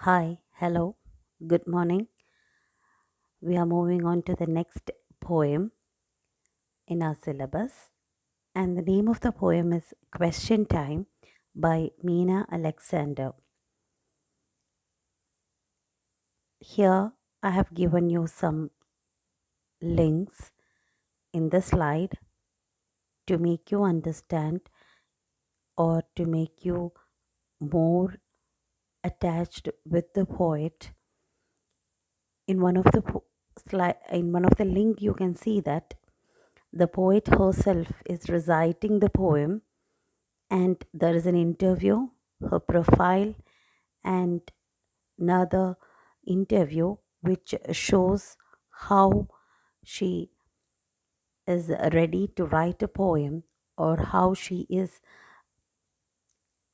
Hi, hello, good morning. We are moving on to the next poem in our syllabus, and the name of the poem is Question Time by MEENA Alexander. Here, I have given you some links in the slide to make you understand or to make you more attached with the poet. In one of the in one of the link, you can see that the poet herself is reciting the poem, and there is an interview, her profile, and another interview which shows how she is ready to write a poem or how she is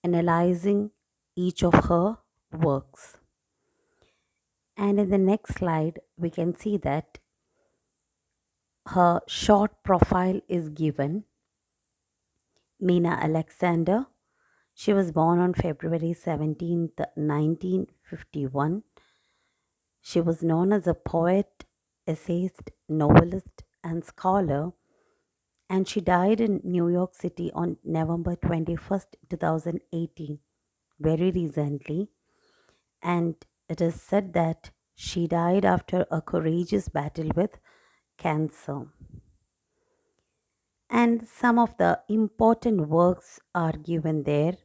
analyzing each of her works. And in the next slide, we can see that her short profile is given. MEENA Alexander. She was born on February 17th, 1951. She was known as a poet, essayist, novelist, and scholar, and she died in New York City on November 21st, 2018, very recently. And it is said that she died after a courageous battle with cancer. And some of the important works are given there.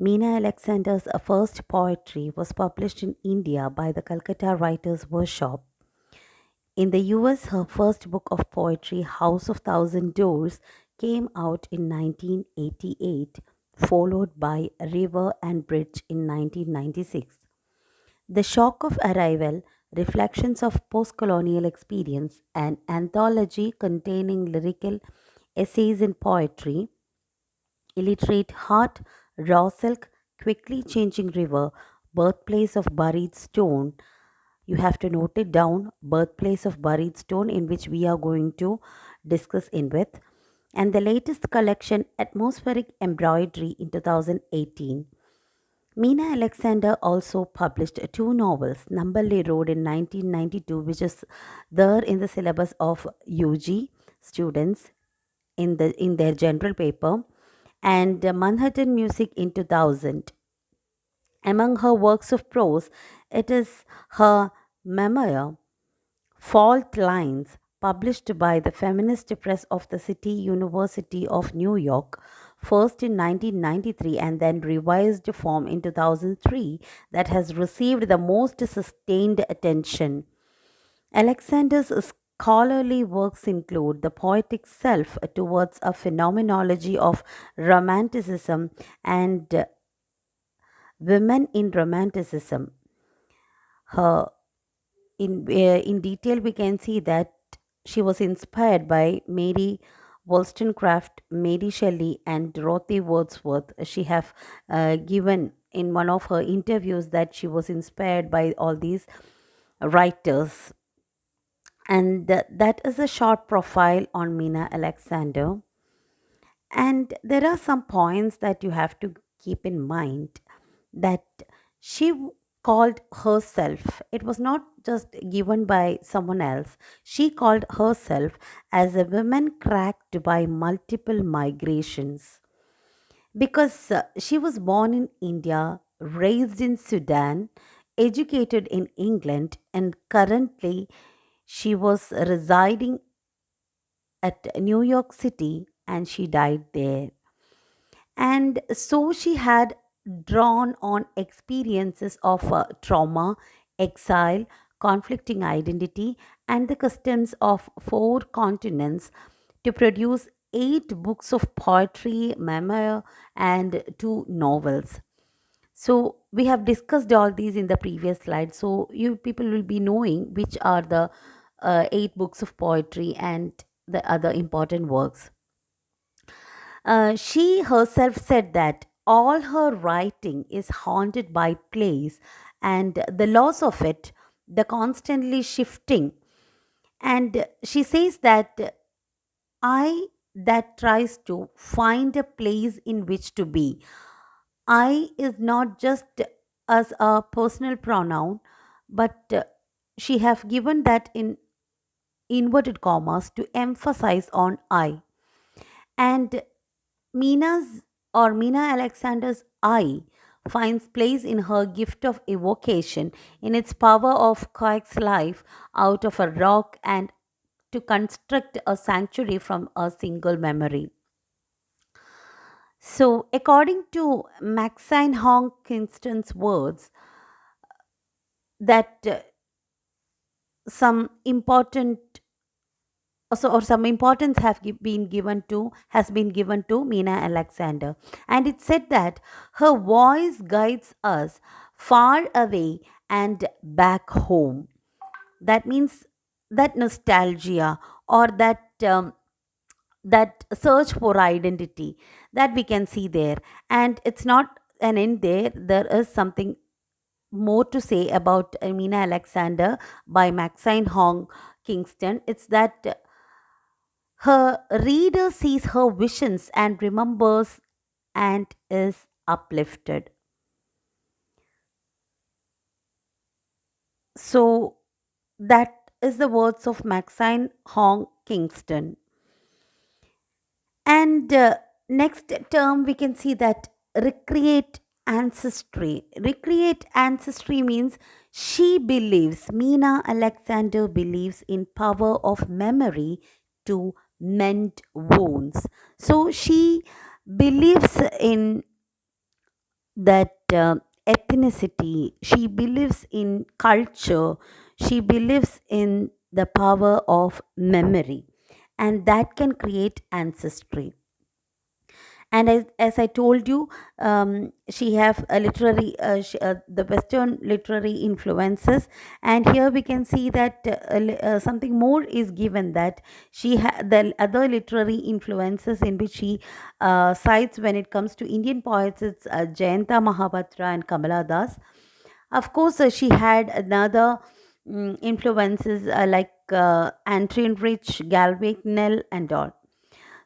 MEENA Alexander's first poetry was published in India by the Calcutta Writers' Workshop. In the US, her first book of poetry, House of Thousand Doors, came out in 1988, followed by River and Bridge in 1996. The Shock of Arrival, Reflections of Postcolonial Experience, an anthology containing lyrical essays in poetry, Illiterate Heart, Raw Silk, Quickly Changing River, Birthplace of Buried Stone. You have to note it down, Birthplace of Buried Stone, in which we are going to discuss in with. And the latest collection, Atmospheric Embroidery, in 2018. MEENA Alexander also published two novels, Numberley Road in 1992, which is there in the syllabus of UG students in their general paper, and Manhattan Music in 2000. Among her works of prose, it is her memoir, Fault Lines, published by the Feminist Press of the City University of New York, first in 1993 and then revised form in 2003, that has received the most sustained attention. Alexander's scholarly works include The Poetic Self Towards a Phenomenology of Romanticism and Women in Romanticism. Her in detail, we can see that she was inspired by Mary Wollstonecraft, Mary Shelley, and Dorothy Wordsworth. She have given in one of her interviews that she was inspired by all these writers. And that is a short profile on MEENA Alexander. And there are some points that you have to keep in mind that she called herself, it was not just given by someone else, she called herself as a woman cracked by multiple migrations because she was born in India, raised in Sudan, educated in England, and currently she was residing at New York City and she died there. And so she had drawn on experiences of trauma, exile, conflicting identity, and the customs of four continents to produce eight books of poetry, memoir, and two novels. So we have discussed all these in the previous slide. So you people will be knowing which are the eight books of poetry and the other important works. She herself said that all her writing is haunted by place and the loss of it, the constantly shifting. And she says that I that tries to find a place in which to be. I is not just as a personal pronoun, but she have given that in inverted commas to emphasize on I. And Mina's Meena Alexander's I finds place in her gift of evocation, in its power of coax life out of a rock and to construct a sanctuary from a single memory. So, according to Maxine Hong Kingston's words, that some important or some importance been given to has been given to Meena Alexander, and it said that her voice guides us far away and back home. That means that nostalgia, or that search for identity, that we can see there. And it's not an end there. There is something more to say about Meena Alexander by Maxine Hong Kingston. It's that her reader sees her visions and remembers and is uplifted. So that is the words of Maxine Hong Kingston. And next term, we can see that recreate ancestry. Recreate ancestry means she believes, Meena Alexander believes in power of memory to mend wounds. So she believes in that ethnicity. She believes in culture. She believes in the power of memory, and that can create ancestry. And as I told you, she have a literary the western literary influences, and here we can see that something more is given, that she the other literary influences in which she cites when it comes to Indian poets. It's Jayanta Mahapatra and Kamala Das. Of course, she had another influences like Antony Rich, Galway Knell, and all.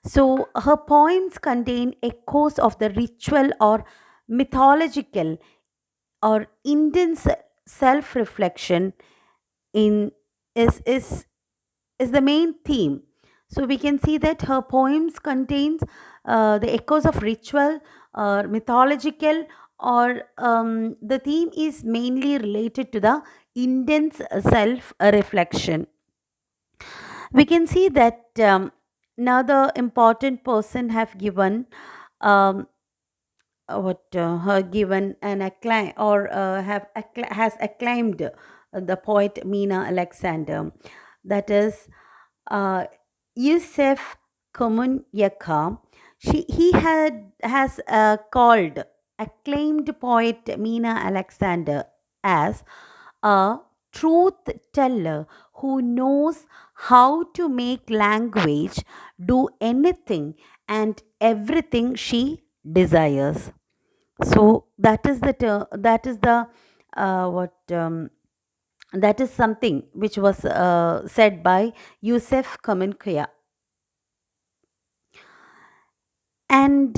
So her poems contain echoes of the ritual or mythological or intense self-reflection in is the main theme. So we can see that her poems contains the echoes of ritual or mythological, or the theme is mainly related to the intense self reflection. We can see that another important person have given um, what her given an acclaim, or has acclaimed the poet Meena Alexander, that is Yusef Komunyaka. He has called acclaimed poet Meena Alexander as a truth teller who knows how to make language do anything and everything she desires. So that is that is the what that is something which was said by Yusef Kamenkaya. And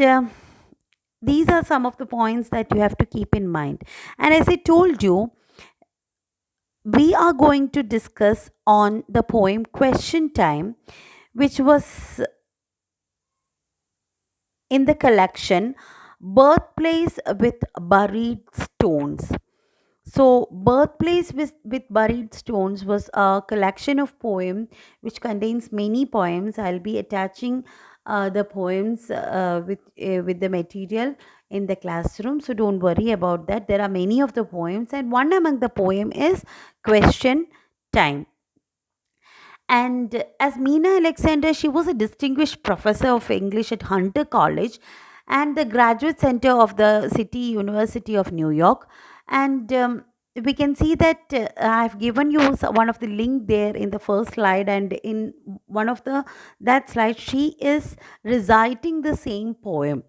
these are some of the points that you have to keep in mind. And as I told you, we are going to discuss on the poem Question Time, which was in the collection Birthplace with Buried Stones. So, Birthplace with Buried Stones was a collection of poems which contains many poems. I'll be attaching the poems with the material in the classroom. So, don't worry about that. There are many of the poems, and one among the poem is Question Time. And as Meena Alexander, she was a distinguished professor of English at Hunter College and the graduate center of the City University of New York. And we can see that I've given you one of the link there in the first slide, and in one of the that slide, she is reciting the same poem.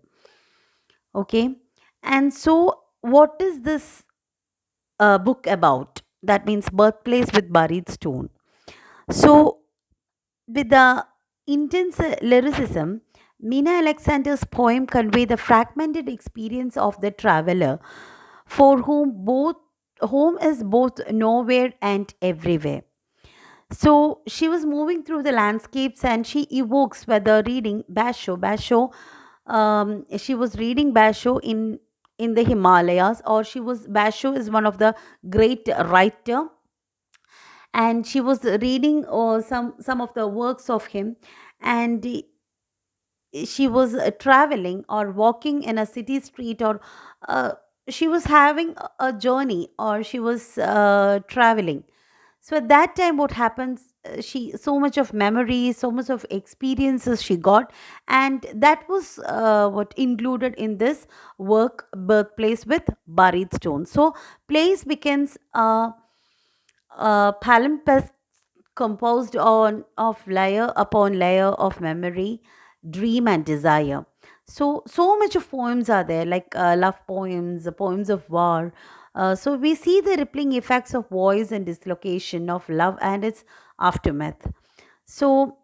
Okay, and so what is this book about? That means Birthplace with Buried Stone. So with the intense lyricism, Meena Alexander's poem convey the fragmented experience of the traveler for whom both home is both nowhere and everywhere. So she was moving through the landscapes and she evokes whether reading Basho. She was reading Basho in the Himalayas, or she was Basho is one of the great writer, and she was reading some of the works of him, and she was traveling or walking in a city street, or uh, she was having a journey, or she was traveling. So at that time, what happens? She so much of memories, so much of experiences she got, and that was what included in this work, Birthplace with Buried Stones. So place becomes a palimpsest composed on of layer upon layer of memory, dream, and desire. So much of poems are there, like love poems, poems of war. So we see the rippling effects of voice and dislocation of love and its aftermath. So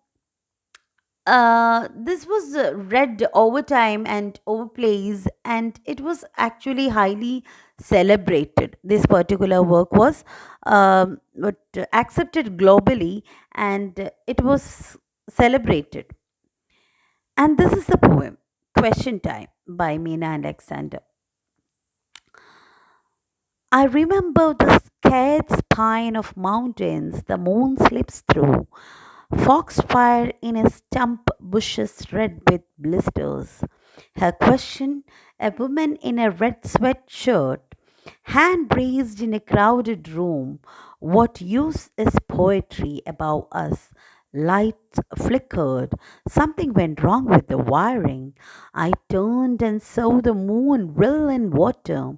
this was read over time and overplays, and it was actually highly celebrated. This particular work was accepted globally, and it was celebrated. And this is the poem Question Time by Meena Alexander. I remember the scared spine of mountains the moon slips through, foxfire in a stump bushes red with blisters. Her question, a woman in a red sweatshirt, hand raised in a crowded room. What use is poetry above us? Light flickered. Something went wrong with the wiring. I turned and saw the moon rill in water.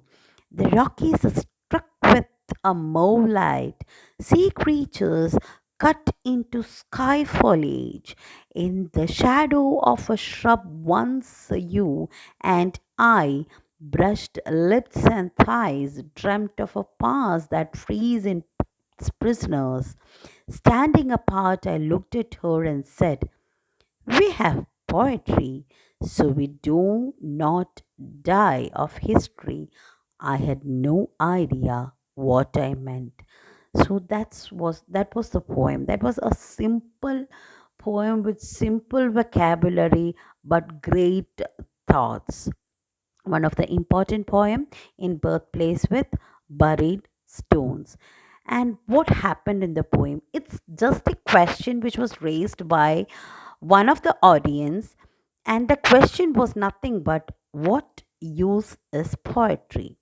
The Rockies are struck with a light. Sea creatures cut into sky foliage. In the shadow of a shrub, once you and I brushed lips and thighs, dreamt of a past that frees in its prisoners. Standing apart, I looked at her and said, we have poetry, so we do not die of history. I had no idea what I meant. So that was the poem. That was a simple poem with simple vocabulary but great thoughts. One of the important poem in Birthplace with Buried Stones. And what happened in the poem? It's just a question which was raised by one of the audience, and the question was nothing but what use is poetry?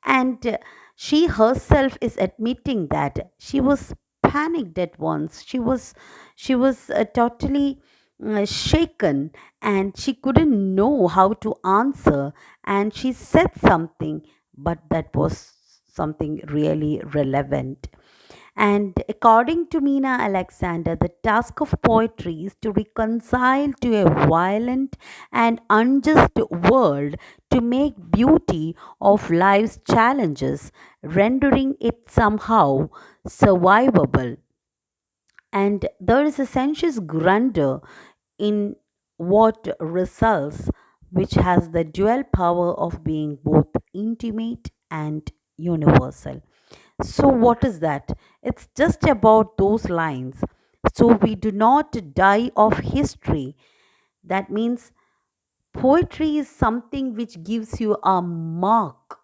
And she herself is admitting that she was panicked at once. She was totally shaken, and she couldn't know how to answer, and she said something, but that was something really relevant. And according to Meena Alexander, the task of poetry is to reconcile to a violent and unjust world, to make beauty of life's challenges, rendering it somehow survivable. And there is a sensuous grandeur in what results, which has the dual power of being both intimate and universal. So, what is that? It's just about those lines. So, we do not die of history. That means poetry is something which gives you a mark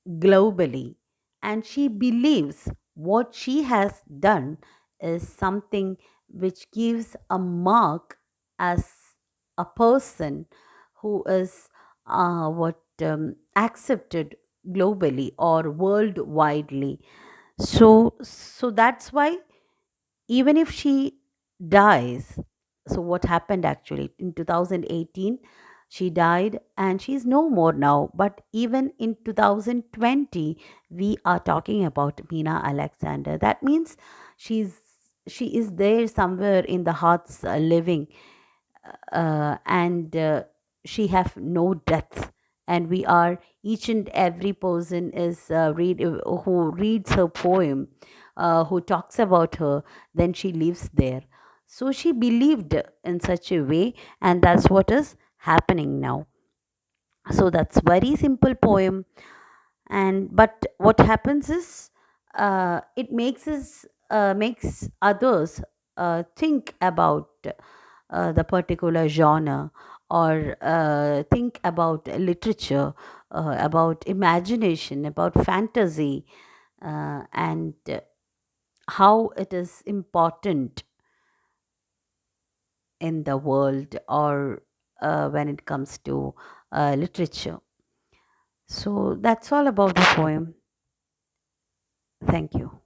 globally. And she believes what she has done is something which gives a mark as a person who is what accepted globally or worldwidely. So that's why even if she dies, so what happened actually in 2018, she died and she's no more now, but even in 2020 we are talking about Meena Alexander. That means she's she is there somewhere in the hearts, living, and she have no death, and we are each and every person is who reads her poem, who talks about her, then she lives there. So she believed in such a way, and that's what is happening now. So that's very simple poem, And but what happens is, it makes others think about the particular genre, or think about literature, about imagination, about fantasy, and how it is important in the world, or when it comes to literature. So that's all about the poem. Thank you.